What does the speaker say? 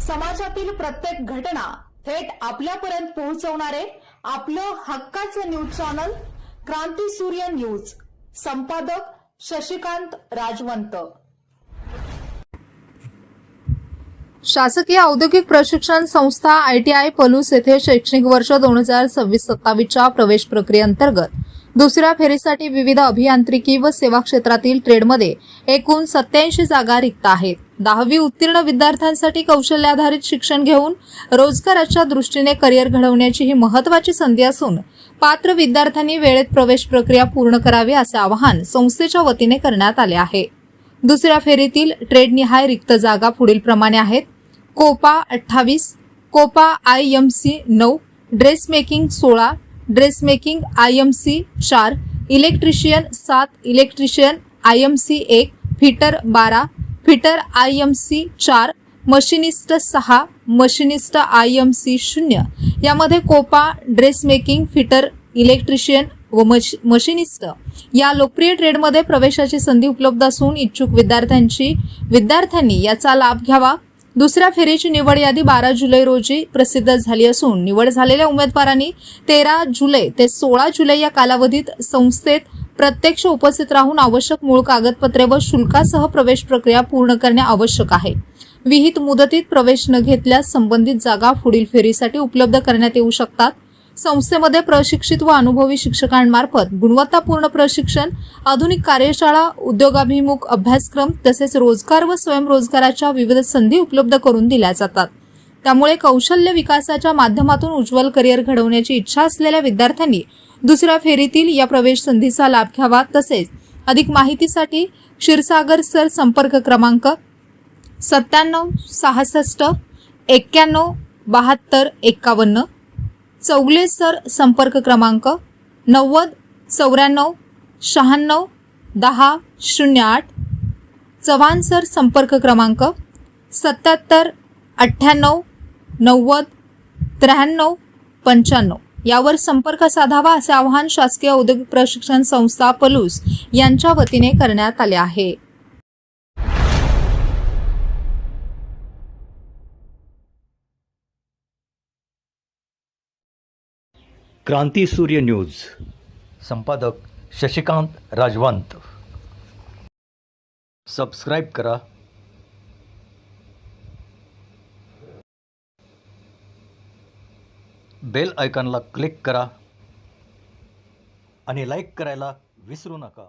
समाजातील प्रत्येक घटना थेट आपल्यापर्यंत पोहोचवणारे आपलं हक्काचं न्यूज चॅनल क्रांती सूर्य न्यूज. संपादक शशिकांत राजवंत. शासकीय औद्योगिक प्रशिक्षण संस्था ITI पलूस येथे शैक्षणिक वर्ष 2026-27च्या प्रवेश प्रक्रियेअंतर्गत दुसऱ्या फेरीसाठी विविध अभियांत्रिकी व सेवा क्षेत्रातील ट्रेडमध्ये एकूण 87 जागा रिक्त आहेत. 10वी उत्तीर्ण विद्यार्थ्यांसाठी कौशल्याधारित शिक्षण घेऊन रोजगाराच्या दृष्टीने करिअर घडवण्याची ही महत्त्वाची संधी असून पात्र विद्यार्थ्यांनी वेळेत प्रवेश प्रक्रिया पूर्ण करावी असे आवाहन संस्थेच्या वतीने करण्यात आले आहे. दुसऱ्या फेरीतील ट्रेडनिहाय रिक्त जागा पुढील प्रमाणे आहेत. COPA 28, COPA IMC 9, dress making 16, dress making IMC 4, electrician 7, electrician IMC 1, fitter 12, fitter IMC 4, machinist 6, machinist IMC 0. यामध्ये COPA, dress making, fitter, electrician व मशिनिस्ट या लोकप्रिय ट्रेडमध्ये प्रवेशाची संधी उपलब्ध असून इच्छुक विद्यार्थ्यांनी याचा लाभ घ्यावा. दुसऱ्या फेरीची निवड यादी 12 जुलै रोजी प्रसिद्ध झाली असून निवड झालेल्या उमेदवारांनी 13 जुलै ते 16 जुलै या कालावधीत संस्थेत प्रत्यक्ष उपस्थित राहून आवश्यक मूळ कागदपत्रे व शुल्कासह प्रवेश प्रक्रिया पूर्ण करणे आवश्यक आहे. विहित मुदतीत प्रवेश न घेतल्यास संबंधित जागा पुढील फेरीसाठी उपलब्ध करण्यात येऊ शकतात. संस्थेमध्ये प्रशिक्षित व अनुभवी शिक्षकांमार्फत गुणवत्तापूर्ण प्रशिक्षण, आधुनिक कार्यशाळा, उद्योगाभिमुख अभ्यासक्रम तसेच रोजगार व स्वयंरोजगाराच्या विविध संधी उपलब्ध करून दिल्या जातात. त्यामुळे कौशल्य विकासाच्या माध्यमातून उज्ज्वल करिअर घडवण्याची इच्छा असलेल्या विद्यार्थ्यांनी दुसऱ्या फेरीतील या प्रवेश संधीचा लाभ घ्यावा. तसेच अधिक माहितीसाठी क्षीरसागर सर संपर्क क्रमांक 97 66 91 72 51, चौगले सर संपर्क क्रमांक 90 94 96 10 08, चव्हाण सर संपर्क क्रमांक 77 98 90 93 95 यावर संपर्क साधावा असे आवाहन शासकीय औद्योगिक प्रशिक्षण संस्था पलूस यांच्या वतीने करण्यात आले आहे. क्रांती सूर्य न्यूज. संपादक शशिकांत राजवंत. सबस्क्राईब करा, बेल आयकॉनला क्लिक करा आणि लाईक करायला विसरू नका.